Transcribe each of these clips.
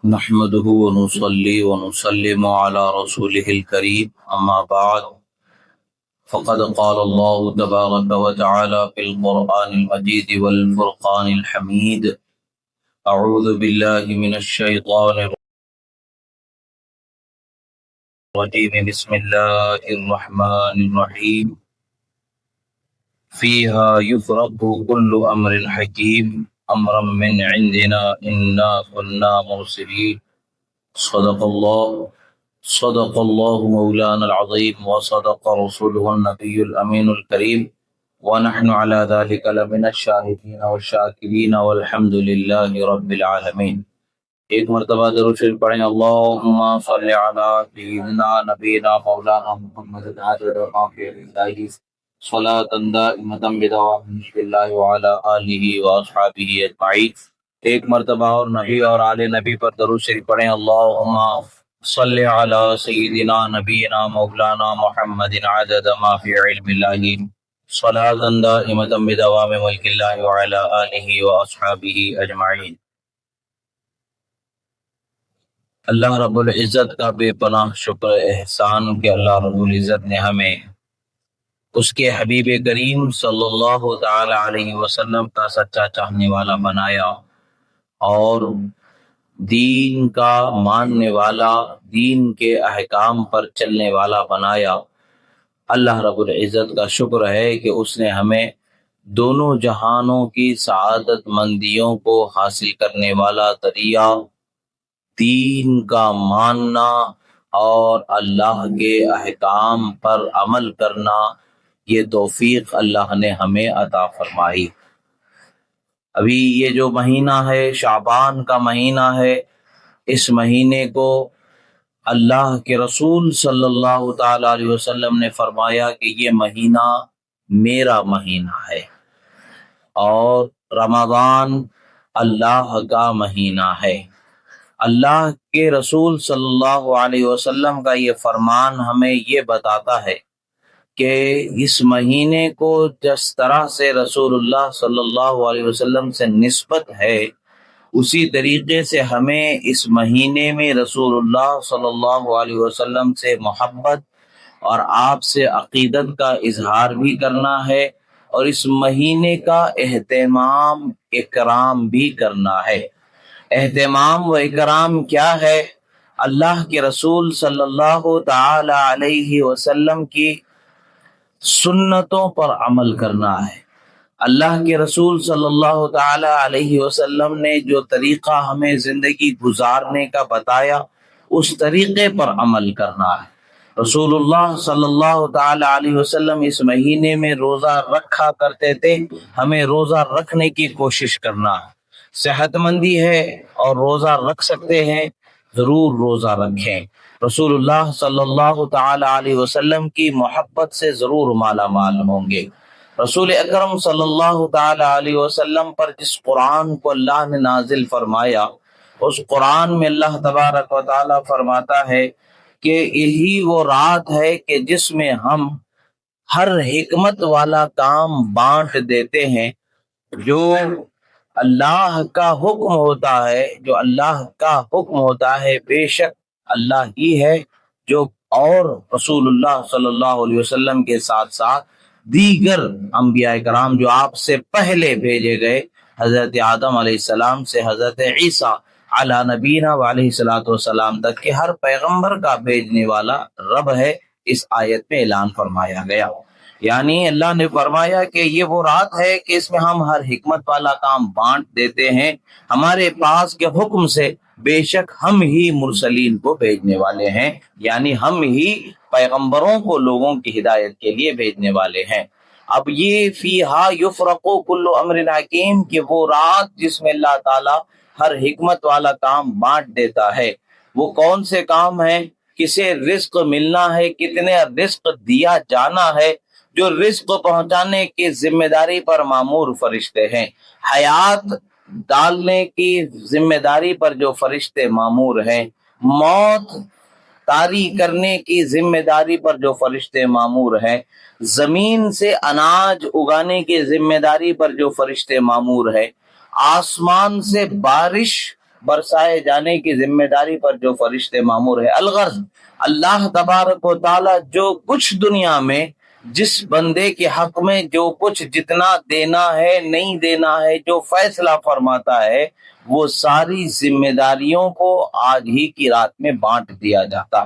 نحمده ونصلي ونسلم على رسوله الكريم أما بعد فقد قال الله تبارك وتعالى في القرآن المجيد والفرقان الحميد أعوذ بالله من الشيطان الرجيم بسم الله الرحمن الرحيم فيها يفرق كل أمر حكيم أمرا من عندنا إنا كنا مرسلين صدق الله مولانا العظيم وصدق رسوله النبي الأمين الكريم ونحن على ذلك لمن الشاهدين والشاكرين والحمد لله رب العالمين۔ ایک مرتبہ درود شریف پڑھیں، اللہم صلی علی سیدنا نبینا مولانا محمد علیہ صلاۃ دائمۃ بدوام ملک اللہ وعلی آلہ واصحابہ اجمعین۔ ایک مرتبہ اور نبی اور آل نبی پر درود شریف پڑھیں، اللہم صلی علی سیدنا نبینا مولانا محمد عدد ما فی علم اللہ صلاۃ دائمۃ بدوام ملک اللہ وعلی آلہ واصحابہ اجمعین۔ اللہ رب العزت کا بے پناہ شکر احسان کہ اللہ رب العزت نے ہمیں اس کے حبیب کریم صلی اللہ تعالی علیہ وسلم کا سچا چاہنے والا بنایا اور دین کا ماننے والا، دین کے احکام پر چلنے والا بنایا۔ اللہ رب العزت کا شکر ہے کہ اس نے ہمیں دونوں جہانوں کی سعادت مندیوں کو حاصل کرنے والا ذریعہ دین کا ماننا اور اللہ کے احکام پر عمل کرنا، یہ توفیق اللہ نے ہمیں عطا فرمائی۔ ابھی یہ جو مہینہ ہے شعبان کا مہینہ ہے، اس مہینے کو اللہ کے رسول صلی اللہ تعالی علیہ وسلم نے فرمایا کہ یہ مہینہ میرا مہینہ ہے، اور رمضان اللہ کا مہینہ ہے۔ اللہ کے رسول صلی اللہ علیہ وسلم کا یہ فرمان ہمیں یہ بتاتا ہے کہ اس مہینے کو جس طرح سے رسول اللہ صلی اللہ علیہ وسلم سے نسبت ہے، اسی طریقے سے ہمیں اس مہینے میں رسول اللہ صلی اللہ علیہ وسلم سے محبت اور آپ سے عقیدت کا اظہار بھی کرنا ہے، اور اس مہینے کا اہتمام اکرام بھی کرنا ہے۔ اہتمام و اکرام کیا ہے؟ اللہ کے رسول صلی اللہ تعالی علیہ وسلم کی سنتوں پر عمل کرنا ہے۔ اللہ کے رسول صلی اللہ تعالی علیہ وسلم نے جو طریقہ ہمیں زندگی گزارنے کا بتایا، اس طریقے پر عمل کرنا ہے۔ رسول اللہ صلی اللہ تعالی علیہ وسلم اس مہینے میں روزہ رکھا کرتے تھے، ہمیں روزہ رکھنے کی کوشش کرنا ہے۔ صحت مندی ہے اور روزہ رکھ سکتے ہیں، ضرور روزہ رکھیں۔ رسول اللہ صلی اللہ تعالی علیہ وسلم کی محبت سے ضرور مالا مال ہوں گے۔ رسول اکرم صلی اللہ تعالی علیہ وسلم پر جس قرآن کو اللہ نے نازل فرمایا، اس قرآن میں اللہ تبارک و تعالی فرماتا ہے کہ یہی وہ رات ہے کہ جس میں ہم ہر حکمت والا کام بانٹ دیتے ہیں۔ جو اللہ کا حکم ہوتا ہے، جو اللہ کا حکم ہوتا ہے، بے شک اللہ ہی ہے جو، اور رسول اللہ صلی اللہ علیہ وسلم کے ساتھ ساتھ دیگر انبیاء کرام جو آپ سے پہلے بھیجے گئے، حضرت آدم علیہ السلام سے حضرت عیسیٰ علی نبینا علیہ الصلوۃ والسلام تک کے ہر پیغمبر کا بھیجنے والا رب ہے، اس آیت میں اعلان فرمایا گیا۔ یعنی اللہ نے فرمایا کہ یہ وہ رات ہے کہ اس میں ہم ہر حکمت والا کام بانٹ دیتے ہیں ہمارے پاس کے حکم سے، بے شک ہم ہی مرسلین کو بھیجنے والے ہیں، یعنی ہم ہی پیغمبروں کو لوگوں کی ہدایت کے لیے بھیجنے والے ہیں۔ اب یہ فیہا یفرق کل امر حکیم، کہ وہ رات جس میں اللہ تعالی ہر حکمت والا کام بانٹ دیتا ہے، وہ کون سے کام ہیں؟ کسے رزق ملنا ہے، کتنے رزق دیا جانا ہے، جو رزق پہنچانے کی ذمہ داری پر مامور فرشتے ہیں، حیات ڈالنے کی ذمہ داری پر جو فرشتے مامور ہیں، موت طاری کرنے کی ذمہ داری پر جو فرشتے مامور ہیں، زمین سے اناج اگانے کی ذمہ داری پر جو فرشتے مامور ہیں، آسمان سے بارش برسائے جانے کی ذمہ داری پر جو فرشتے مامور ہے۔ الغرض اللہ تبارک و تعالی جو کچھ دنیا میں جس بندے کے حق میں جو کچھ جتنا دینا ہے نہیں دینا ہے جو فیصلہ فرماتا ہے وہ ساری ذمہ داریوں کو آج ہی کی رات میں بانٹ دیا جاتا،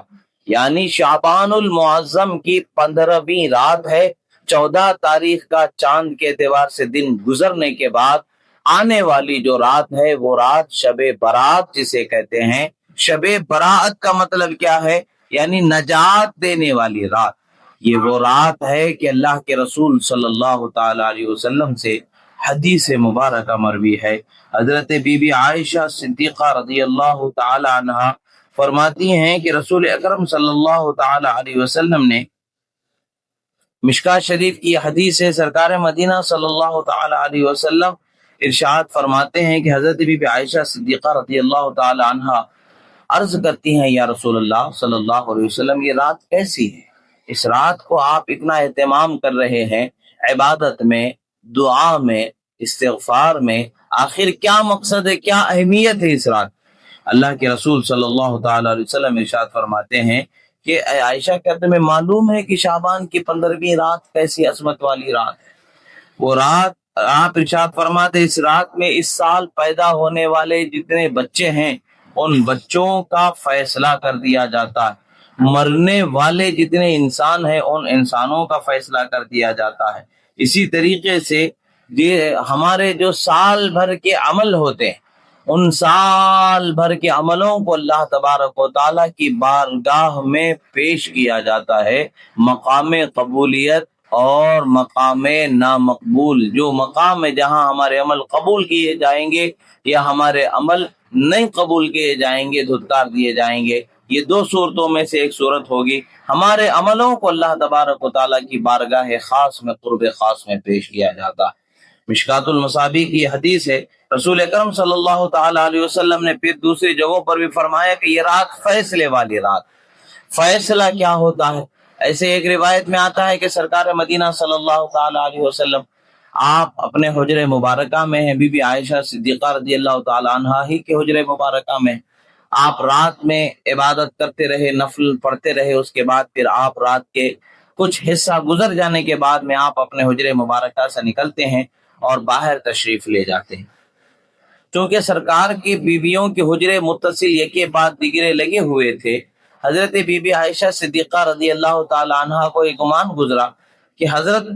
یعنی شعبان المعظم کی 15ویں رات ہے، 14 تاریخ کا چاند کے اعتبار سے دن گزرنے کے بعد آنے والی جو رات ہے وہ رات شب برات جسے کہتے ہیں۔ شب برات کا مطلب کیا ہے؟ یعنی نجات دینے والی رات۔ یہ وہ رات ہے کہ اللہ کے رسول صلی اللہ تعالی علیہ وسلم سے حدیث مبارکہ مروی ہے، حضرت بی بی عائشہ صدیقہ رضی اللہ تعالی عنہا فرماتی ہیں کہ رسول اکرم صلی اللہ تعالی علیہ وسلم نے، مشکاۃ شریف کی حدیث ہے، سرکار مدینہ صلی اللہ تعالی علیہ وسلم ارشاد فرماتے ہیں کہ حضرت بی بی عائشہ صدیقہ رضی اللہ تعالی عنہا عرض کرتی ہیں، یا رسول اللہ صلی اللہ علیہ وسلم یہ رات کیسی ہے؟ اس رات کو آپ اتنا اہتمام کر رہے ہیں، عبادت میں، دعا میں، استغفار میں، آخر کیا مقصد ہے، کیا اہمیت ہے اس رات؟ اللہ کے رسول صلی اللہ تعالی علیہ وسلم ارشاد فرماتے ہیں کہ اے عائشہ، کیا تمہیں معلوم ہے کہ شعبان کی 15ویں رات کیسی عظمت والی رات ہے؟ وہ رات، آپ ارشاد فرماتے اس رات میں اس سال پیدا ہونے والے جتنے بچے ہیں ان بچوں کا فیصلہ کر دیا جاتا ہے، مرنے والے جتنے انسان ہیں ان انسانوں کا فیصلہ کر دیا جاتا ہے۔ اسی طریقے سے یہ ہمارے جو سال بھر کے عمل ہوتے ہیں ان سال بھر کے عملوں کو اللہ تبارک و تعالیٰ کی بارگاہ میں پیش کیا جاتا ہے، مقام قبولیت اور مقام نامقبول۔ جو مقام ہے جہاں ہمارے عمل قبول کیے جائیں گے یا ہمارے عمل نہیں قبول کیے جائیں گے، دھتکار دیے جائیں گے، یہ دو صورتوں میں سے ایک صورت ہوگی۔ ہمارے عملوں کو اللہ تبارک و تعالیٰ کی بارگاہ خاص میں، قرب خاص میں پیش کیا جاتا ہے۔ مشکات المصابیح کی حدیث ہے، رسول اکرم صلی اللہ تعالی علیہ وسلم نے پھر دوسری جگہوں پر بھی فرمایا کہ یہ رات فیصلے والی رات۔ فیصلہ کیا ہوتا ہے؟ ایسے ایک روایت میں آتا ہے کہ سرکار مدینہ صلی اللہ تعالی علیہ وسلم آپ اپنے حجرہ مبارکہ میں ہیں، بی بی عائشہ صدیقہ رضی اللہ تعالی عنہا ہی کے حجرہ مبارکہ میں آپ رات میں عبادت کرتے رہے، نفل پڑھتے رہے، اس کے بعد پھر آپ رات کے کچھ حصہ گزر جانے کے بعد میں آپ اپنے حجرہ مبارکہ سے نکلتے ہیں اور باہر تشریف لے جاتے ہیں۔ چونکہ سرکار کی بیویوں کے حجرے متصل یکے بعد دیگرے لگے ہوئے تھے، حضرت بی بی عائشہ صدیقہ رضی اللہ تعالی عنہا کو ایک گمان گزرا کہ حضرت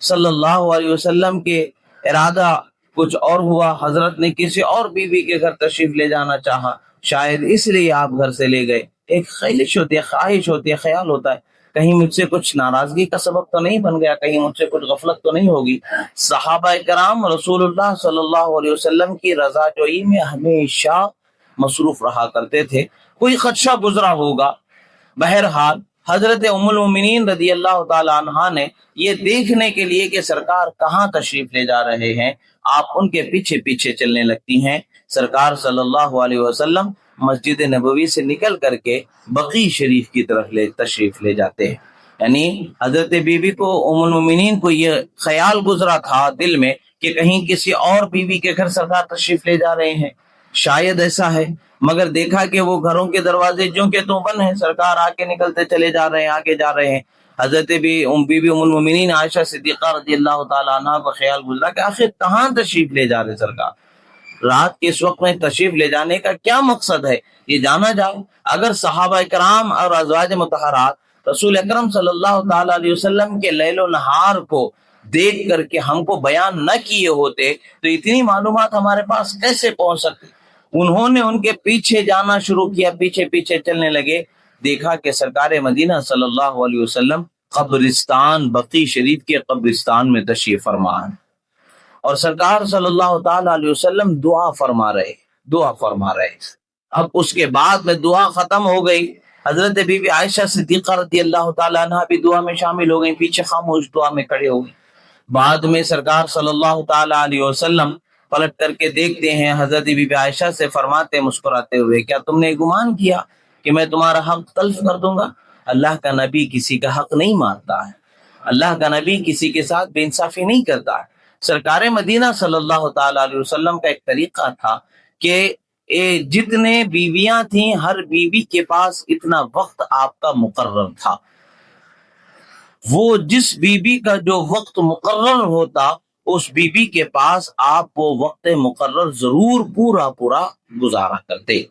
صلی اللہ علیہ وسلم کے ارادہ کچھ اور ہوا، حضرت نے کسی اور بیوی کے گھر تشریف لے جانا چاہا، شاید اس لیے آپ گھر سے لے گئے۔ ایک خیلش ہوتی ہے، خواہش ہوتی ہے، خیال ہوتا ہے کہیں مجھ سے کچھ ناراضگی کا سبب تو نہیں بن گیا، کہیں مجھ سے کچھ غفلت تو نہیں ہوگی۔ صحابہ کرام رسول اللہ صلی اللہ علیہ وسلم کی رضا جوئی میں ہمیشہ مصروف رہا کرتے تھے، کوئی خدشہ گزرا ہوگا۔ بہرحال حضرت ام المومنین رضی اللہ تعالی عنہا نے یہ دیکھنے کے لیے کہ سرکار کہاں تشریف لے جا رہے ہیں، آپ ان کے پیچھے پیچھے چلنے لگتی ہیں۔ سرکار صلی اللہ علیہ وسلم مسجد نبوی سے نکل کر کے بقیع شریف کی طرف تشریف لے جاتے ہیں۔ یعنی حضرت بیوی کو، ام المومنین کو یہ خیال گزرا تھا دل میں کہ کہیں کسی اور بیوی کے گھر سرکار تشریف لے جا رہے ہیں، شاید ایسا ہے، مگر دیکھا کہ وہ گھروں کے دروازے جوں کے توں بند ہیں، سرکار آگے نکلتے چلے جا رہے ہیں، آگے جا رہے ہیں۔ حضرت بیوی ام المومنین عائشہ صدیقہ رضی اللہ تعالی عنہا کو خیال گزرا کہ آخر کہاں تشریف لے جا رہے سرکار، رات کے اس وقت میں تشریف لے جانے کا کیا مقصد ہے، یہ جانا جائے۔ اگر صحابہ کرام اور ازواج مطہرات رسول اکرم صلی اللہ تعالی علیہ وسلم کے لیل و نہار کو دیکھ کر کے ہم کو بیان نہ کیے ہوتے تو اتنی معلومات ہمارے پاس کیسے پہنچ سکتی؟ انہوں نے ان کے پیچھے جانا شروع کیا، پیچھے پیچھے چلنے لگے، دیکھا کہ سرکار مدینہ صلی اللہ علیہ وسلم قبرستان، بقیع شریف کے قبرستان میں تشریف فرما ہے، اور سرکار صلی اللہ تعالی علیہ وسلم دعا فرما رہے۔ اب اس کے بعد میں دعا ختم ہو گئی، حضرت بی بی عائشہ صدیقہ رضی اللہ تعالی عنہا بھی دعا میں شامل ہو گئی، پیچھے خاموش دعا میں کھڑے ہو گئے۔ بعد میں سرکار صلی اللہ تعالی علیہ وسلم پلٹ کر کے دیکھتے ہیں، حضرت بی بی عائشہ سے فرماتے مسکراتے ہوئے، کیا تم نے گمان کیا کہ میں تمہارا حق تلف کر دوں گا؟ اللہ کا نبی کسی کا حق نہیں مارتا ہے، اللہ کا نبی کسی کے ساتھ بے انصافی نہیں کرتا ہے۔ سرکار مدینہ صلی اللہ تعالی علیہ وسلم کا ایک طریقہ تھا کہ جتنے بیویاں تھیں ہر بیوی کے پاس اتنا وقت آپ کا مقرر تھا. وہ جس بیوی کا جو وقت مقرر ہوتا اس بیوی کے پاس آپ وہ وقت مقرر ضرور پورا گزارا کرتے.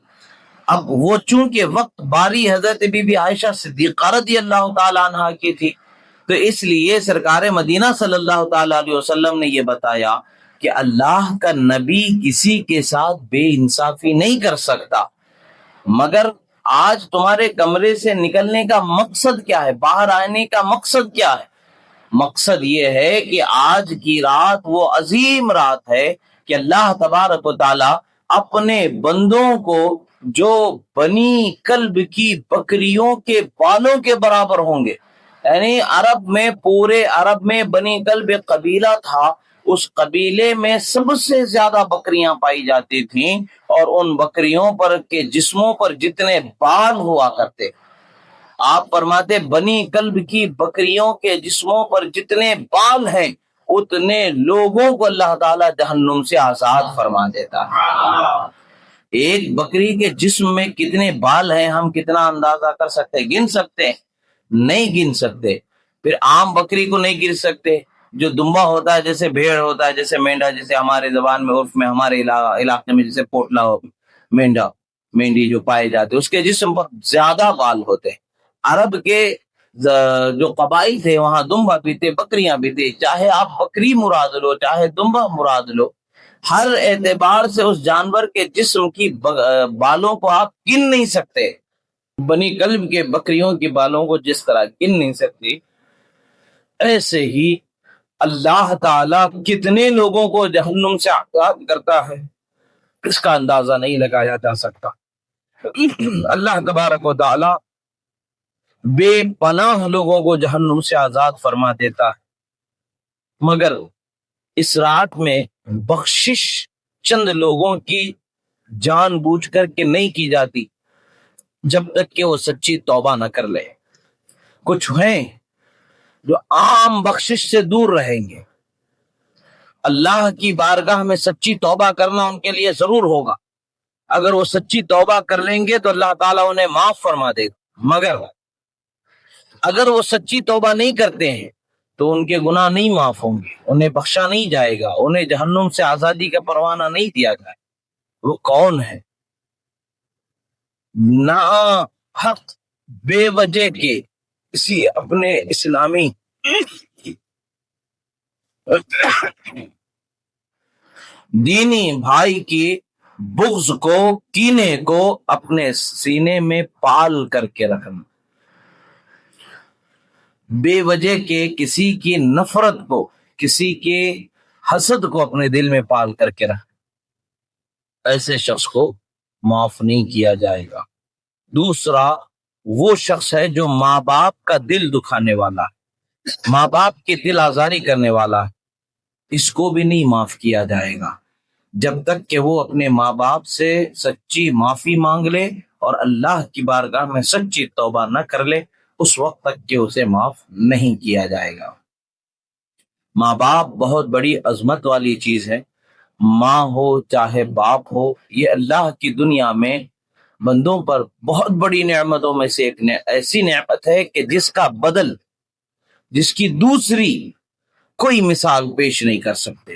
اب وہ چونکہ وقت باری حضرت بی بی عائشہ صدیقہ رضی اللہ تعالی عنہ کی تھی تو اس لیے سرکار مدینہ صلی اللہ تعالی علیہ وسلم نے یہ بتایا کہ اللہ کا نبی کسی کے ساتھ بے انصافی نہیں کر سکتا. مگر آج تمہارے کمرے سے نکلنے کا مقصد کیا ہے؟ باہر آنے کا مقصد کیا ہے؟ مقصد یہ ہے کہ آج کی رات وہ عظیم رات ہے کہ اللہ تبارک و تعالی اپنے بندوں کو جو بنی کلب کی بکریوں کے بالوں کے برابر ہوں گے. یعنی عرب میں پورے عرب میں بنی کلب قبیلہ تھا، اس قبیلے میں سب سے زیادہ بکریاں پائی جاتی تھیں اور ان بکریوں پر کے جسموں پر جتنے بال ہوا کرتے، آپ فرماتے بنی کلب کی بکریوں کے جسموں پر جتنے بال ہیں اتنے لوگوں کو اللہ تعالی جہنم سے آزاد فرما دیتا ہے. ایک بکری کے جسم میں کتنے بال ہیں ہم کتنا اندازہ کر سکتے ہیں؟ گن سکتے ہیں؟ نہیں گن سکتے. پھر عام بکری کو نہیں گن سکتے. جو دمبا ہوتا ہے، جیسے بھیڑ ہوتا ہے، جیسے مینڈا، جیسے ہمارے زبان میں عرف میں ہمارے علاقے میں جیسے پوٹلا ہو، مینڈی جو پائے جاتے اس کے جسم پر زیادہ بال ہوتے. عرب کے جو قبائل تھے وہاں دمبا بھی تھے، بکریاں بھی تھے. چاہے آپ بکری مراد لو چاہے دمبا مراد لو، ہر اعتبار سے اس جانور کے جسم کی بالوں کو آپ گن نہیں سکتے. بنی کلب کے بکریوں کی بالوں کو جس طرح گن نہیں سکتی، ایسے ہی اللہ تعالی کتنے لوگوں کو جہنم سے آزاد کرتا ہے اس کا اندازہ نہیں لگایا جا سکتا. اللہ تبارک و تعالی بے پناہ لوگوں کو جہنم سے آزاد فرما دیتا ہے. مگر اس رات میں بخشش چند لوگوں کی جان بوجھ کر کے نہیں کی جاتی جب تک کہ وہ سچی توبہ نہ کر لے. کچھ ہیں جو عام بخشش سے دور رہیں گے، اللہ کی بارگاہ میں سچی توبہ کرنا ان کے لیے ضرور ہوگا. اگر وہ سچی توبہ کر لیں گے تو اللہ تعالیٰ انہیں معاف فرما دے گا. مگر اگر وہ سچی توبہ نہیں کرتے ہیں تو ان کے گناہ نہیں معاف ہوں گے، انہیں بخشا نہیں جائے گا، انہیں جہنم سے آزادی کا پروانہ نہیں دیا جائے. وہ کون ہے؟ نا حق بے وجہ کے کسی اپنے اسلامی دینی بھائی کی بغض کو، کینے کو اپنے سینے میں پال کر کے رکھنا. بے وجہ کے کسی کی نفرت کو، کسی کے حسد کو اپنے دل میں پال کر کے رکھنا، ایسے شخص کو معاف نہیں کیا جائے گا. دوسرا وہ شخص ہے جو ماں باپ کا دل دکھانے والا ہے، ماں باپ کی دل آزاری کرنے والا ہے، اس کو بھی نہیں معاف کیا جائے گا جب تک کہ وہ اپنے ماں باپ سے سچی معافی مانگ لے اور اللہ کی بارگاہ میں سچی توبہ نہ کر لے، اس وقت تک کہ اسے معاف نہیں کیا جائے گا. ماں باپ بہت بڑی عظمت والی چیز ہے. ماں ہو چاہے باپ ہو، یہ اللہ کی دنیا میں بندوں پر بہت بڑی نعمتوں میں سے ایک ایسی نعمت ہے کہ جس کا بدل، جس کی دوسری کوئی مثال پیش نہیں کر سکتے.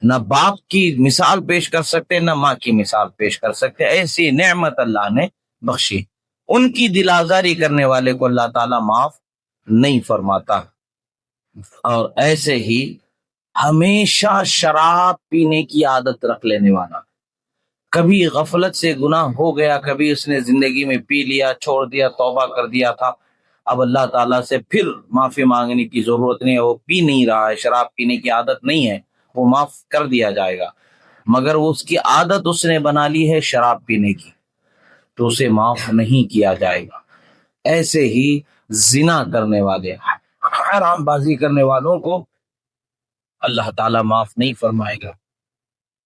نہ باپ کی مثال پیش کر سکتے، نہ ماں کی مثال پیش کر سکتے. ایسی نعمت اللہ نے بخشی. ان کی دل آزاری کرنے والے کو اللہ تعالیٰ معاف نہیں فرماتا. اور ایسے ہی ہمیشہ شراب پینے کی عادت رکھ لینے والا، کبھی غفلت سے گناہ ہو گیا، کبھی اس نے زندگی میں پی لیا، چھوڑ دیا، توبہ کر دیا تھا، اب اللہ تعالیٰ سے پھر معافی مانگنے کی ضرورت نہیں ہے، وہ پی نہیں رہا ہے، شراب پینے کی عادت نہیں ہے، وہ معاف کر دیا جائے گا. مگر وہ اس کی عادت اس نے بنا لی ہے شراب پینے کی تو اسے معاف نہیں کیا جائے گا. ایسے ہی زنا کرنے والے، حرام بازی کرنے والوں کو اللہ تعالیٰ معاف نہیں فرمائے گا.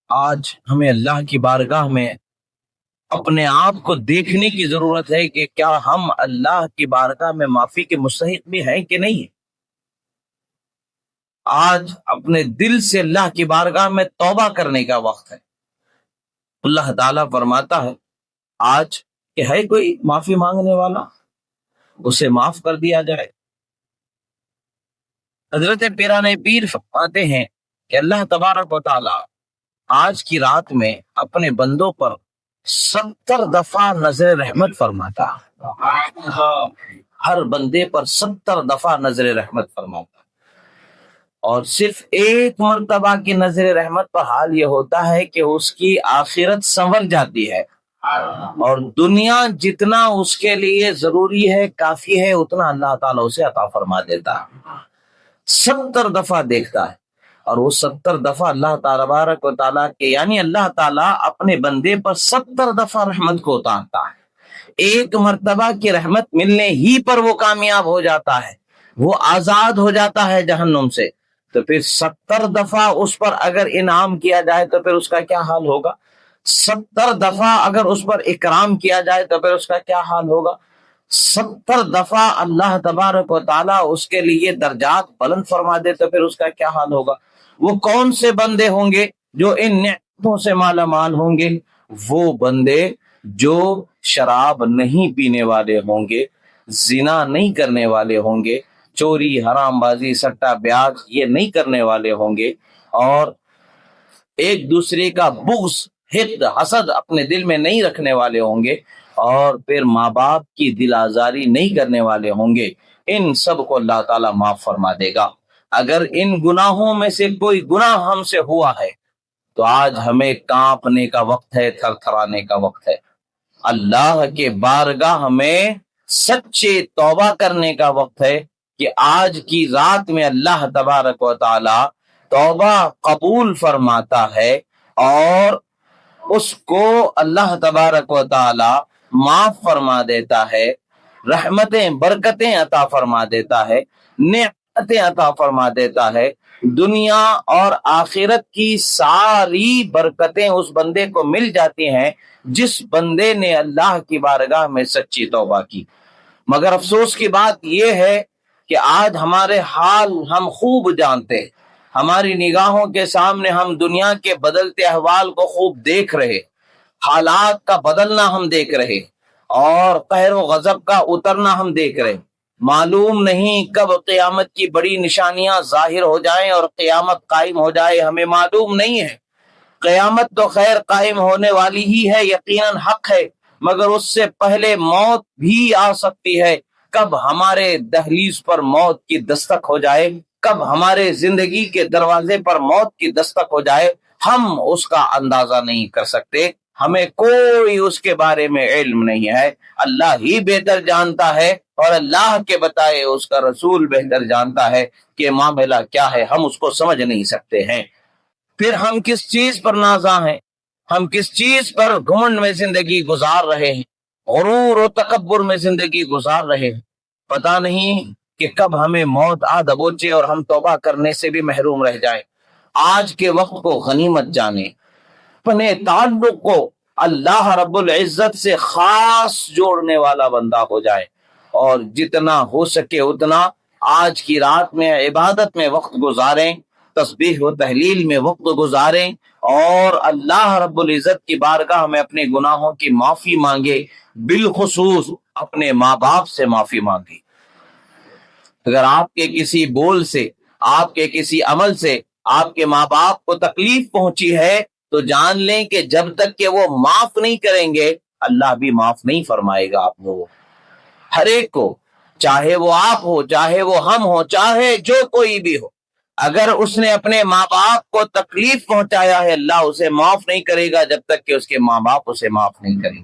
آج ہمیں اللہ کی بارگاہ میں اپنے آپ کو دیکھنے کی ضرورت ہے کہ کیا ہم اللہ کی بارگاہ میں معافی کے مستحق بھی ہیں کہ نہیں. آج اپنے دل سے اللہ کی بارگاہ میں توبہ کرنے کا وقت ہے. اللہ تعالیٰ فرماتا ہے آج کہ ہے کوئی معافی مانگنے والا، اسے معاف کر دیا جائے۔ حضرت پیران پیر فرماتے ہیں کہ اللہ تبارک و تعالیٰ آج کی رات میں اپنے بندوں پر 70 دفعہ نظر رحمت فرماتا، ہر بندے پر 70 دفعہ نظر رحمت فرماتا، اور صرف ایک مرتبہ کی نظر رحمت پر حال یہ ہوتا ہے کہ اس کی آخرت سنور جاتی ہے، اور دنیا جتنا اس کے لیے ضروری ہے، کافی ہے، اتنا اللہ تعالیٰ اسے عطا فرما دیتا ہے۔ 70 دفعہ دیکھتا ہے، اور وہ 70 دفعہ اللہ تبارک و تعالیٰ کے یعنی اللہ تعالیٰ اپنے بندے پر 70 دفعہ رحمت کو اتارتا ہے۔ ایک مرتبہ کی رحمت ملنے ہی پر وہ کامیاب ہو جاتا ہے، وہ آزاد ہو جاتا ہے جہنم سے، تو پھر 70 دفعہ اس پر اگر انعام کیا جائے تو پھر اس کا کیا حال ہوگا؟ 70 دفعہ اگر اس پر اکرام کیا جائے تو پھر اس کا کیا حال ہوگا؟ 70 دفعہ اللہ تبارک و تعالیٰ اس کے لیے درجات بلند فرما دے تو پھر اس کا کیا حال ہوگا؟ وہ کون سے بندے ہوں گے جو ان نعمتوں سے مالا مال ہوں گے؟ وہ بندے جو شراب نہیں پینے والے ہوں گے، زنا نہیں کرنے والے ہوں گے، چوری، حرام بازی، سٹا بیاج یہ نہیں کرنے والے ہوں گے، اور ایک دوسرے کا بغض، حقد، حسد اپنے دل میں نہیں رکھنے والے ہوں گے، اور پھر ماں باپ کی دل آزاری نہیں کرنے والے ہوں گے۔ ان سب کو اللہ تعالیٰ معاف فرما دے گا۔ اگر ان گناہوں میں سے کوئی گناہ ہم سے ہوا ہے تو آج ہمیں کانپنے کا وقت ہے، تھر تھرانے کا وقت ہے، اللہ کے بارگاہ میں سچے توبہ کرنے کا وقت ہے کہ آج کی رات میں اللہ تبارک و تعالی توبہ قبول فرماتا ہے، اور اس کو اللہ تبارک و تعالی معاف فرما دیتا ہے، رحمتیں برکتیں عطا فرما دیتا ہے، نعمتیں عطا فرما دیتا ہے، دنیا اور آخرت کی ساری برکتیں اس بندے کو مل جاتی ہیں جس بندے نے اللہ کی بارگاہ میں سچی توبہ کی۔ مگر افسوس کی بات یہ ہے کہ آج ہمارے حال ہم خوب جانتے، ہماری نگاہوں کے سامنے ہم دنیا کے بدلتے احوال کو خوب دیکھ رہے، حالات کا بدلنا ہم دیکھ رہے، اور قہر و غضب کا اترنا ہم دیکھ رہے۔ معلوم نہیں کب قیامت کی بڑی نشانیاں ظاہر ہو جائیں اور قیامت قائم ہو جائے، ہمیں معلوم نہیں ہے۔ قیامت تو خیر قائم ہونے والی ہی ہے، یقیناً حق ہے، مگر اس سے پہلے موت بھی آ سکتی ہے۔ کب ہمارے دہلیز پر موت کی دستک ہو جائے، کب ہمارے زندگی کے دروازے پر موت کی دستک ہو جائے، ہم اس کا اندازہ نہیں کر سکتے، ہمیں کوئی اس کے بارے میں علم نہیں ہے۔ اللہ ہی بہتر جانتا ہے، اور اللہ کے بتائے اس کا رسول بہتر جانتا ہے کہ معاملہ کیا ہے، ہم اس کو سمجھ نہیں سکتے ہیں۔ پھر ہم کس چیز پر نازاں ہیں، ہم کس چیز پر گھمنڈ میں زندگی گزار رہے ہیں، غرور و تکبر میں زندگی گزار رہے ہیں، پتہ نہیں کہ کب ہمیں موت آ دبوچے اور ہم توبہ کرنے سے بھی محروم رہ جائیں۔ آج کے وقت کو غنیمت جانیں، اپنے تعلق کو اللہ رب العزت سے خاص جوڑنے والا بندہ ہو جائے، اور جتنا ہو سکے اتنا آج کی رات میں عبادت میں وقت گزاریں، تسبیح و تحلیل میں وقت گزاریں، اور اللہ رب العزت کی بارگاہ میں اپنے گناہوں کی معافی مانگے، بالخصوص اپنے ماں باپ سے معافی مانگے۔ اگر آپ کے کسی بول سے، آپ کے کسی عمل سے آپ کے ماں باپ کو تکلیف پہنچی ہے تو جان لیں کہ جب تک کہ وہ معاف نہیں کریں گے اللہ بھی معاف نہیں فرمائے گا آپ کو، ہر ایک کو، چاہے وہ آپ ہو، چاہے وہ ہم ہو، چاہے جو کوئی بھی ہو۔ اگر اس نے اپنے ماں باپ کو تکلیف پہنچایا ہے اللہ اسے معاف نہیں کرے گا جب تک کہ اس کے ماں باپ اسے معاف نہیں کریں۔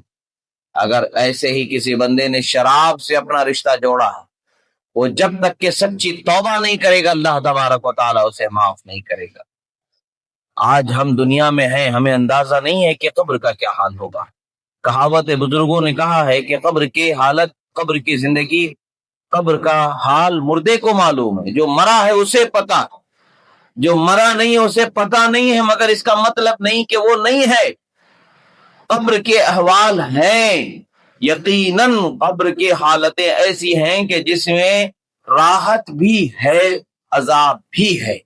اگر ایسے ہی کسی بندے نے شراب سے اپنا رشتہ جوڑا ہے، وہ جب تک کہ سچی توبہ نہیں کرے گا اللہ تبارک و تعالیٰ اسے معاف نہیں کرے گا۔ آج ہم دنیا میں ہیں، ہمیں اندازہ نہیں ہے کہ قبر کا کیا حال ہوگا۔ کہاوت بزرگوں نے کہا ہے کہ قبر کی حالت، قبر کی زندگی، قبر کا حال مردے کو معلوم ہے، جو مرا ہے اسے پتا، جو مرا نہیں ہے اسے پتا نہیں ہے، مگر اس کا مطلب نہیں کہ وہ نہیں ہے۔ قبر کے احوال ہیں، یقیناً قبر کی حالتیں ایسی ہیں کہ جس میں راحت بھی ہے، عذاب بھی ہے۔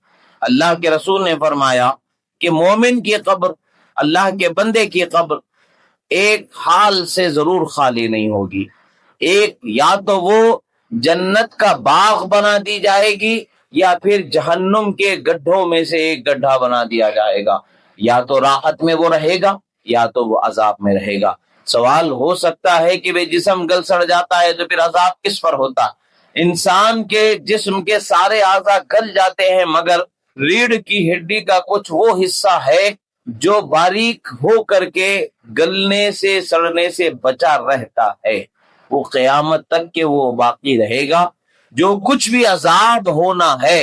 اللہ کے رسول نے فرمایا کہ مومن کی قبر اللہ کے بندے کی قبر ایک حال سے ضرور خالی نہیں ہوگی. ایک یا تو وہ جنت کا باغ بنا دی جائے گی یا پھر جہنم کے گڈھوں میں سے ایک گڈھا بنا دیا جائے گا. یا تو راحت میں وہ رہے گا یا تو وہ عذاب میں رہے گا. سوال ہو سکتا ہے کہ بھئی جسم گل سڑ جاتا ہے تو پھر عذاب کس پر ہوتا؟ انسان کے جسم کے سارے اعضاء گل جاتے ہیں مگر ریڑھ کی ہڈی کا کچھ وہ حصہ ہے جو باریک ہو کر کے گلنے سے سڑنے سے بچا رہتا ہے. وہ قیامت تک کہ وہ باقی رہے گا. جو کچھ بھی عذاب ہونا ہے،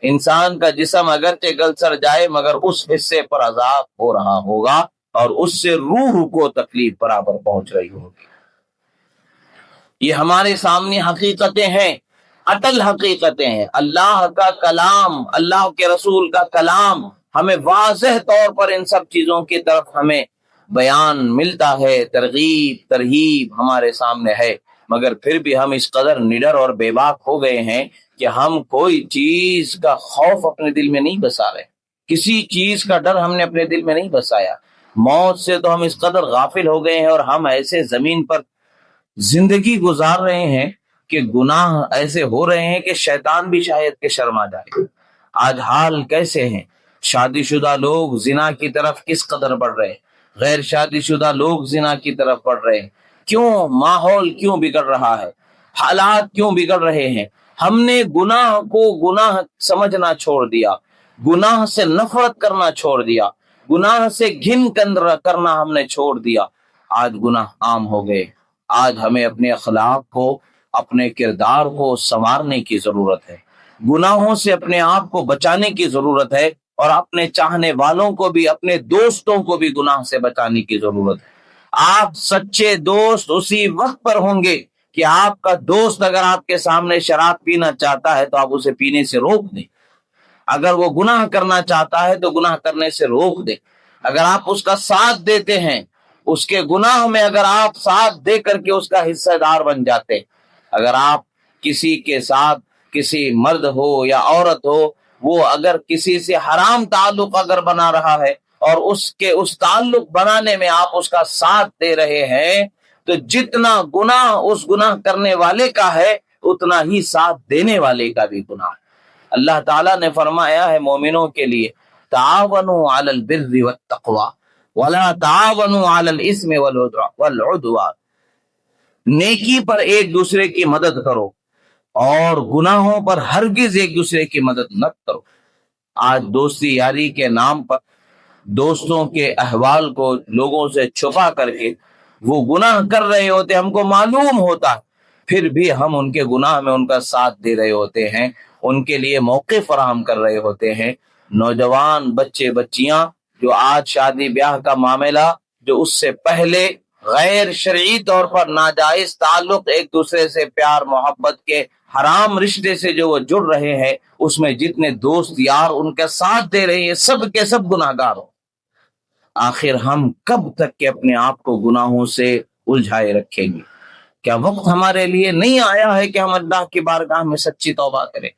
انسان کا جسم اگرچہ گل سڑ جائے مگر اس حصے پر عذاب ہو رہا ہوگا اور اس سے روح کو تکلیف برابر پہنچ رہی ہوگی. یہ ہمارے سامنے حقیقتیں ہیں، اٹل حقیقتیں ہیں. اللہ کا کلام، اللہ کے رسول کا کلام ہمیں واضح طور پر ان سب چیزوں کی طرف ہمیں بیان ملتا ہے، ترغیب ترہیب ہمارے سامنے ہے. مگر پھر بھی ہم اس قدر نڈر اور بے باک ہو گئے ہیں کہ ہم کوئی چیز کا خوف اپنے دل میں نہیں بسا رہے، کسی چیز کا ڈر ہم نے اپنے دل میں نہیں بسایا. موت سے تو ہم اس قدر غافل ہو گئے ہیں اور ہم ایسے زمین پر زندگی گزار رہے ہیں کہ گناہ ایسے ہو رہے ہیں کہ شیطان بھی شاید کہ شرما جائے. آج حال کیسے ہیں؟ شادی شدہ لوگ زنا کی طرف کس قدر بڑھ رہے ہیں، غیر شادی شدہ لوگ زنا کی طرف بڑھ رہے ہیں. کیوں؟ ماحول کیوں بگڑ رہا ہے، حالات کیوں بگڑ رہے ہیں؟ ہم نے گناہ کو گناہ سمجھنا چھوڑ دیا، گناہ سے نفرت کرنا چھوڑ دیا، گناہ سے گھن کرنا ہم نے چھوڑ دیا. آج گناہ عام ہو گئے. آج ہمیں اپنے اخلاق کو، اپنے کردار کو سنوارنے کی ضرورت ہے. گناہوں سے اپنے آپ کو بچانے کی ضرورت ہے اور اپنے چاہنے والوں کو بھی، اپنے دوستوں کو بھی گناہ سے بچانے کی ضرورت ہے. آپ سچے دوست اسی وقت پر ہوں گے کہ آپ کا دوست اگر آپ کے سامنے شراب پینا چاہتا ہے تو آپ اسے پینے سے روک دیں. اگر وہ گناہ کرنا چاہتا ہے تو گناہ کرنے سے روک دیں. اگر آپ اس کا ساتھ دیتے ہیں، اس کے گناہ میں اگر آپ ساتھ دے کر کے اس کا حصہ دار بن جاتے، اگر آپ کسی کے ساتھ، کسی مرد ہو یا عورت ہو، وہ اگر کسی سے حرام تعلق اگر بنا رہا ہے اور اس تعلق بنانے میں آپ اس کا ساتھ دے رہے ہیں تو جتنا گناہ اس گناہ کرنے والے کا ہے اتنا ہی ساتھ دینے والے کا بھی گناہ ہے. اللہ تعالیٰ نے فرمایا ہے مومنوں کے لیے، تعاونوا علی البر والتقوی ولا تعاونوا علی الاثم والعدوان. نیکی پر ایک دوسرے کی مدد کرو اور گناہوں پر ہرگز ایک دوسرے کی مدد نہ کرو. آج دوستی یاری کے نام پر دوستوں کے احوال کو لوگوں سے چھپا کر کے وہ گناہ کر رہے ہوتے، ہم کو معلوم ہوتا ہے، پھر بھی ہم ان کے گناہ میں ان کا ساتھ دے رہے ہوتے ہیں، ان کے لیے موقع فراہم کر رہے ہوتے ہیں. نوجوان بچے بچیاں جو آج شادی بیاہ کا معاملہ، جو اس سے پہلے غیر شرعی طور پر ناجائز تعلق، ایک دوسرے سے پیار محبت کے حرام رشتے سے جو وہ جڑ رہے ہیں، اس میں جتنے دوست یار ان کا ساتھ دے رہے ہیں سب کے سب گناہ گار ہو. آخر ہم کب تک کہ اپنے آپ کو گناہوں سے الجھائے رکھیں گے؟ کیا وقت ہمارے لیے نہیں آیا ہے کہ ہم اللہ کی بارگاہ میں سچی توبہ کریں؟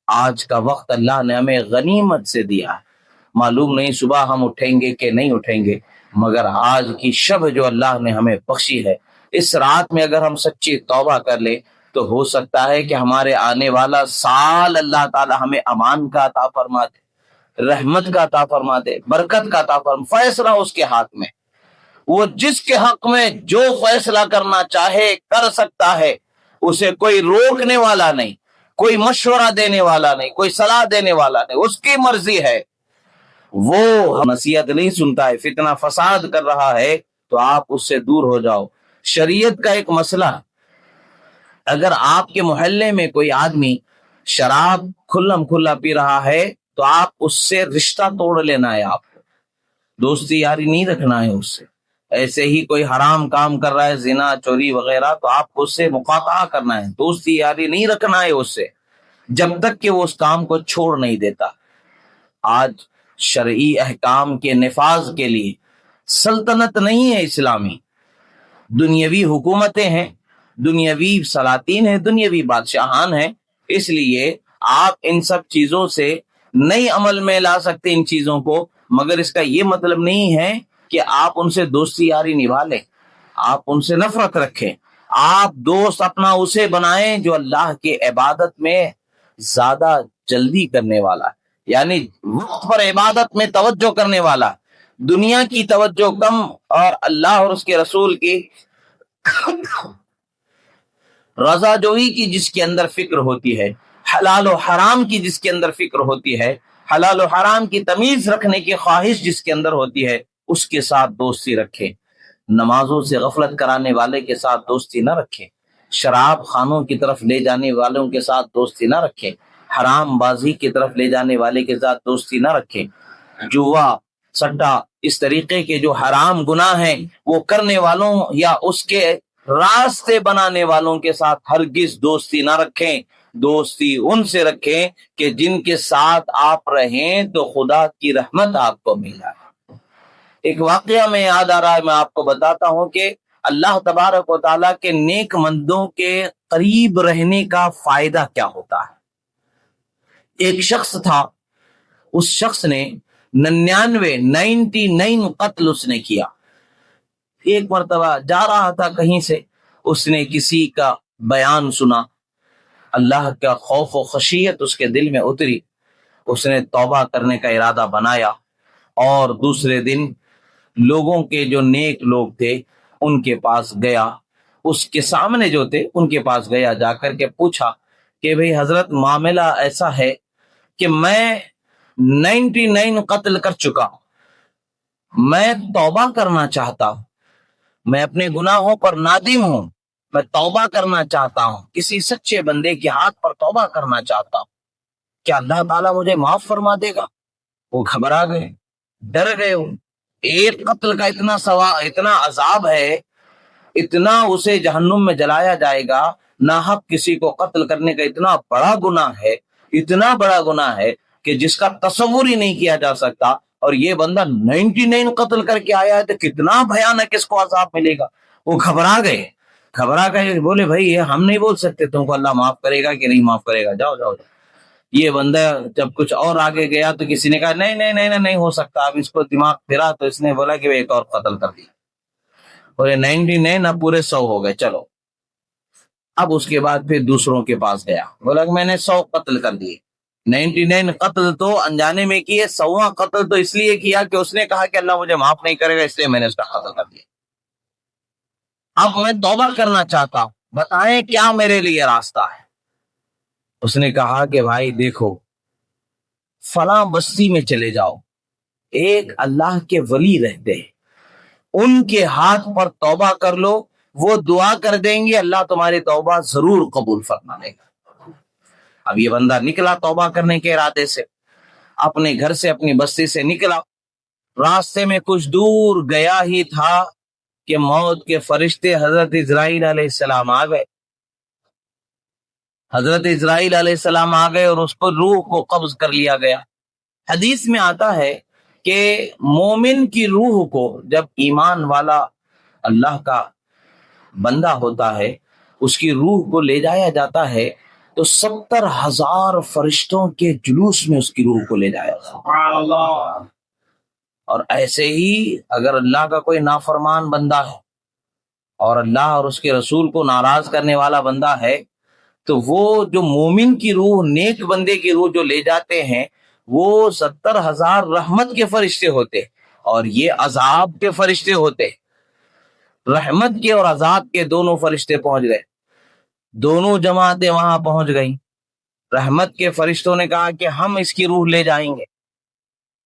آج کا وقت اللہ نے ہمیں غنیمت سے دیا ہے. معلوم نہیں صبح ہم اٹھیں گے کہ نہیں اٹھیں گے، مگر آج کی شب جو اللہ نے ہمیں بخشی ہے، اس رات میں اگر ہم سچی توبہ کر لیں تو ہو سکتا ہے کہ ہمارے آنے والا سال اللہ تعالی ہمیں امان کا عطا فرما دے، رحمت کا عطا فرما دے، برکت کا عطا فرما. فیصلہ اس کے ہاتھ میں، وہ جس کے حق میں جو فیصلہ کرنا چاہے کر سکتا ہے. اسے کوئی روکنے والا نہیں، کوئی مشورہ دینے والا نہیں، کوئی صلاح دینے والا نہیں، اس کی مرضی ہے. وہ نصیحت نہیں سنتا ہے، فتنہ فساد کر رہا ہے تو آپ اس سے دور ہو جاؤ. شریعت کا ایک مسئلہ، اگر آپ کے محلے میں کوئی آدمی شراب کھلم کھلا پی رہا ہے تو آپ اس سے رشتہ توڑ لینا ہے. آپ کو دوستی یاری نہیں رکھنا ہے اس سے. ایسے ہی کوئی حرام کام کر رہا ہے، زنا چوری وغیرہ، تو آپ کو اس سے مقاطعہ کرنا ہے، دوستی یاری نہیں رکھنا ہے اس سے جب تک کہ وہ اس کام کو چھوڑ نہیں دیتا. آج شرعی احکام کے نفاذ کے لیے سلطنت نہیں ہے اسلامی، دنیاوی حکومتیں ہیں، دنیاوی سلاطین ہیں، دنیاوی بادشاہان ہیں. اس لیے آپ ان سب چیزوں سے نہیں عمل میں لا سکتے ان چیزوں کو، مگر اس کا یہ مطلب نہیں ہے کہ آپ ان سے دوستی یاری نبھا لیں، آپ ان سے نفرت رکھیں۔ آپ دوست اپنا اسے بنائیں جو اللہ کی عبادت میں زیادہ جلدی کرنے والا ہے، یعنی وقت پر عبادت میں توجہ کرنے والا، دنیا کی توجہ کم اور اللہ اور اس کے رسول کی رضا جوئی کی جس کے اندر فکر ہوتی ہے، حلال و حرام کی جس کے اندر فکر ہوتی ہے، حلال و حرام کی تمیز رکھنے کی خواہش جس کے اندر ہوتی ہے، اس کے ساتھ دوستی رکھے۔ نمازوں سے غفلت کرانے والے کے ساتھ دوستی نہ رکھے، شراب خانوں کی طرف لے جانے والوں کے ساتھ دوستی نہ رکھے، حرام بازی کی طرف لے جانے والے کے ساتھ دوستی نہ رکھے، جوا سٹا اس طریقے کے جو حرام گناہ ہیں وہ کرنے والوں یا اس کے راستے بنانے والوں کے ساتھ ہرگز دوستی نہ رکھیں۔ دوستی ان سے رکھیں کہ جن کے ساتھ آپ رہیں تو خدا کی رحمت آپ کو مل جائے۔ ایک واقعہ میں یاد آ رہا ہے، میں آپ کو بتاتا ہوں کہ اللہ تبارک و تعالیٰ کے نیک مندوں کے قریب رہنے کا فائدہ کیا ہوتا ہے۔ ایک شخص تھا، اس شخص نے 99 قتل اس نے کیا۔ ایک مرتبہ جا رہا تھا کہیں سے، اس نے کسی کا بیان سنا، اللہ کا خوف و خشیت اس کے دل میں اتری، اس نے توبہ کرنے کا ارادہ بنایا اور دوسرے دن لوگوں کے جو نیک لوگ تھے ان کے پاس گیا، اس کے سامنے جو تھے ان کے پاس گیا، جا کر کے پوچھا کہ بھئی حضرت معاملہ ایسا ہے کہ میں 99 قتل کر چکا ہوں، میں توبہ کرنا چاہتا ہوں، میں اپنے گناہوں پر نادم ہوں، میں توبہ کرنا چاہتا ہوں، کسی سچے بندے کے ہاتھ پر توبہ کرنا چاہتا ہوں، کیا اللہ تعالیٰ مجھے معاف فرما دے گا؟ وہ گھبرا گئے، ڈر گئے۔ ایک قتل کا اتنا عذاب ہے، اتنا اسے جہنم میں جلایا جائے گا، ناحق کسی کو قتل کرنے کا اتنا بڑا گناہ ہے، اتنا بڑا گناہ ہے کہ جس کا تصور ہی نہیں کیا جا سکتا، اور یہ بندہ 99 قتل کر کے آیا ہے تو کتنا بھیانک اس کو عذاب ملے گا۔ وہ گھبرا گئے، بولے بھائی یہ ہم نہیں بول سکتے تم کو اللہ معاف کرے گا کہ نہیں معاف کرے گا، جاؤ جاؤ۔ یہ بندہ جب کچھ اور آگے گیا تو کسی نے کہا نہیں ہو سکتا، اب اس کو دماغ پھرا تو اس نے بولا کہ ایک اور قتل کر دیا، بولے 99 اب پورے 100 ہو گئے، چلو۔ اب اس کے بعد پھر دوسروں کے پاس گیا، بولا کہ میں نے 100 قتل کر دیے۔ 99 قتل تو انجانے میں کیے، 100واں قتل تو اس لیے کیا کہ اس نے کہا کہ اللہ مجھے معاف نہیں کرے گا، اس لیے میں نے اس کا قتل کر دیا۔ اب میں توبہ کرنا چاہتا ہوں، بتائیں کیا میرے لیے راستہ ہے؟ اس نے کہا کہ بھائی دیکھو، فلاں بستی میں چلے جاؤ، ایک اللہ کے ولی رہتے ہیں، ان کے ہاتھ پر توبہ کر لو، وہ دعا کر دیں گے، اللہ تمہاری توبہ ضرور قبول فرما لے گا۔ اب یہ بندہ نکلا توبہ کرنے کے ارادے سے، اپنے گھر سے اپنی بستی سے نکلا، راستے میں کچھ دور گیا ہی تھا کہ موت کے فرشتے حضرت اسرائیل علیہ السلام آ گئے۔ حضرت اسرائیل علیہ السلام آ گئے اور اس پر روح کو قبض کر لیا گیا۔ حدیث میں آتا ہے کہ مومن کی روح کو جب ایمان والا اللہ کا بندہ ہوتا ہے، اس کی روح کو لے جایا جاتا ہے تو 70,000 فرشتوں کے جلوس میں اس کی روح کو لے جایا جاتا ہے۔ اور ایسے ہی اگر اللہ کا کوئی نافرمان بندہ ہے اور اللہ اور اس کے رسول کو ناراض کرنے والا بندہ ہے تو وہ جو مومن کی روح، نیک بندے کی روح جو لے جاتے ہیں، وہ 70,000 رحمت کے فرشتے ہوتے اور یہ عذاب کے فرشتے ہوتے۔ رحمت کے اور عذاب کے دونوں فرشتے پہنچ گئے، دونوں جماعتیں وہاں پہنچ گئیں۔ رحمت کے فرشتوں نے کہا کہ ہم اس کی روح لے جائیں گے،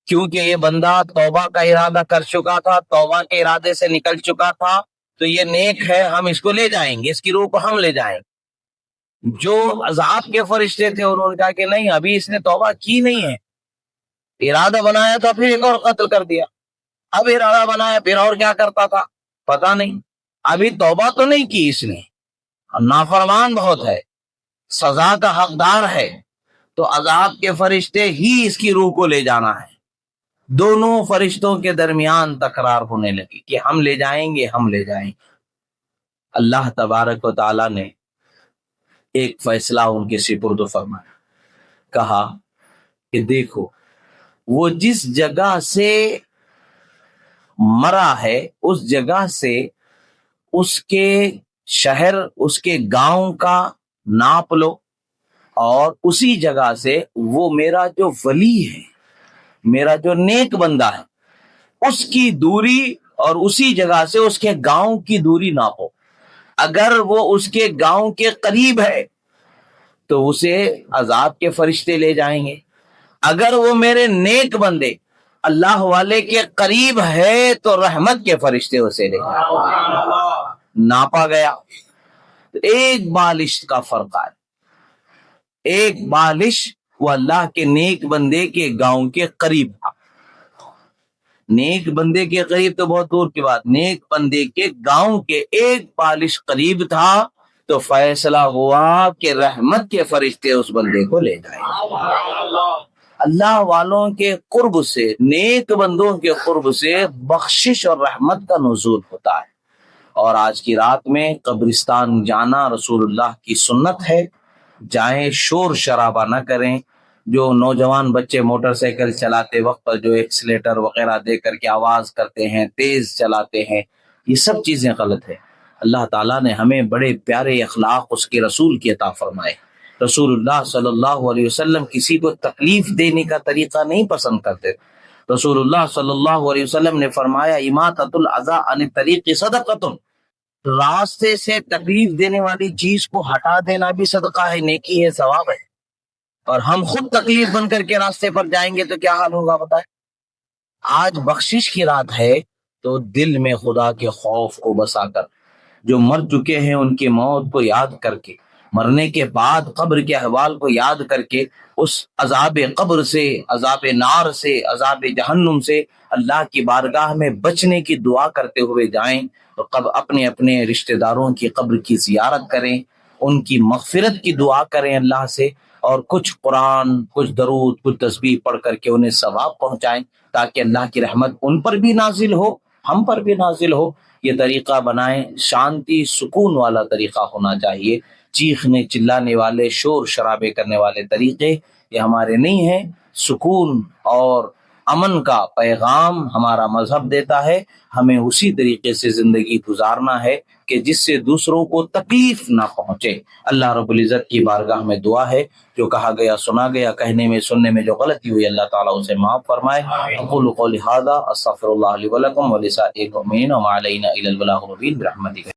کیونکہ یہ بندہ توبہ کا ارادہ کر چکا تھا، توبہ کے ارادے سے نکل چکا تھا، تو یہ نیک ہے، ہم اس کو لے جائیں گے، اس کی روح کو ہم لے جائیں گے۔ جو عذاب کے فرشتے تھے انہوں نے کہا کہ نہیں، ابھی اس نے توبہ کی نہیں ہے، ارادہ بنایا تھا پھر ایک اور قتل کر دیا، اب ارادہ بنایا پھر اور کیا کرتا تھا پتہ نہیں، ابھی توبہ تو نہیں کی اس نے، نافرمان بہت ہے، سزا کا حقدار ہے، تو عذاب کے فرشتے ہی اس کی روح کو لے جانا ہے۔ دونوں فرشتوں کے درمیان تکرار ہونے لگی کہ ہم لے جائیں گے، ہم لے جائیں گے۔ اللہ تبارک و تعالیٰ نے ایک فیصلہ ان کے سپرد فرمایا، کہا کہ دیکھو وہ جس جگہ سے مرا ہے اس جگہ سے اس کے شہر اس کے گاؤں کا ناپ لو، اور اسی جگہ سے وہ میرا جو ولی ہے، میرا جو نیک بندہ ہے، اس کی دوری اور اسی جگہ سے اس کے گاؤں کی دوری ناپو۔ اگر وہ اس کے گاؤں کے قریب ہے تو اسے عذاب کے فرشتے لے جائیں گے، اگر وہ میرے نیک بندے اللہ والے کے قریب ہے تو رحمت کے فرشتے اسے لے جائیں گے۔ ناپا گیا، ایک بالش کا فرق ہے، ایک بالش وہ اللہ کے نیک بندے کے گاؤں کے قریب تھا۔ نیک بندے کے قریب تو بہت دور کی بات، نیک بندے کے گاؤں کے ایک بالش قریب تھا تو فیصلہ ہوا کہ رحمت کے فرشتے اس بندے کو لے جائیں۔ اللہ والوں کے قرب سے، نیک بندوں کے قرب سے بخشش اور رحمت کا نزول ہوتا ہے۔ اور آج کی رات میں قبرستان جانا رسول اللہ کی سنت ہے، جائیں، شور شرابہ نہ کریں۔ جو نوجوان بچے موٹر سائیکل چلاتے وقت جو ایکسیلیٹر وغیرہ دے کر کے آواز کرتے ہیں، تیز چلاتے ہیں، یہ سب چیزیں غلط ہے۔ اللہ تعالیٰ نے ہمیں بڑے پیارے اخلاق اس کے رسول کی عطا فرمائے۔ رسول اللہ صلی اللہ علیہ وسلم کسی کو تکلیف دینے کا طریقہ نہیں پسند کرتے۔ رسول اللہ صلی اللہ علیہ وسلم نے فرمایا اماطۃ الاذی عن الطریق صدقۃ، راستے سے تکلیف دینے والی چیز کو ہٹا دینا بھی صدقہ ہے، نیکی ہے، ثواب ہے۔ اور ہم خود تکلیف بن کر کے راستے پر جائیں گے تو کیا حال ہوگا بتائیں۔ آج بخشش کی رات ہے تو دل میں خدا کے خوف کو بسا کر، جو مر چکے ہیں ان کی موت کو یاد کر کے، مرنے کے بعد قبر کے احوال کو یاد کر کے، اس عذاب قبر سے، عذاب نار سے، عذاب جہنم سے اللہ کی بارگاہ میں بچنے کی دعا کرتے ہوئے جائیں، اور اپنے اپنے رشتہ داروں کی قبر کی زیارت کریں، ان کی مغفرت کی دعا کریں اللہ سے، اور کچھ قرآن، کچھ درود، کچھ تسبیح پڑھ کر کے انہیں ثواب پہنچائیں تاکہ اللہ کی رحمت ان پر بھی نازل ہو، ہم پر بھی نازل ہو۔ یہ طریقہ بنائیں، شانتی سکون والا طریقہ ہونا چاہیے۔ چیخنے چلانے والے، شور شرابے کرنے والے طریقے یہ ہمارے نہیں ہیں۔ سکون اور امن کا پیغام ہمارا مذہب دیتا ہے، ہمیں اسی طریقے سے زندگی گزارنا ہے کہ جس سے دوسروں کو تکلیف نہ پہنچے۔ اللہ رب العزت کی بارگاہ میں دعا ہے، جو کہا گیا سنا گیا، کہنے میں سننے میں جو غلطی ہوئی اللہ تعالیٰ اسے معاف فرمائے۔ اقول قولی ھذا استغفر اللہ لی ولکم ولسائر المؤمنین وما علینا الا البلاغ المبین برحمتک۔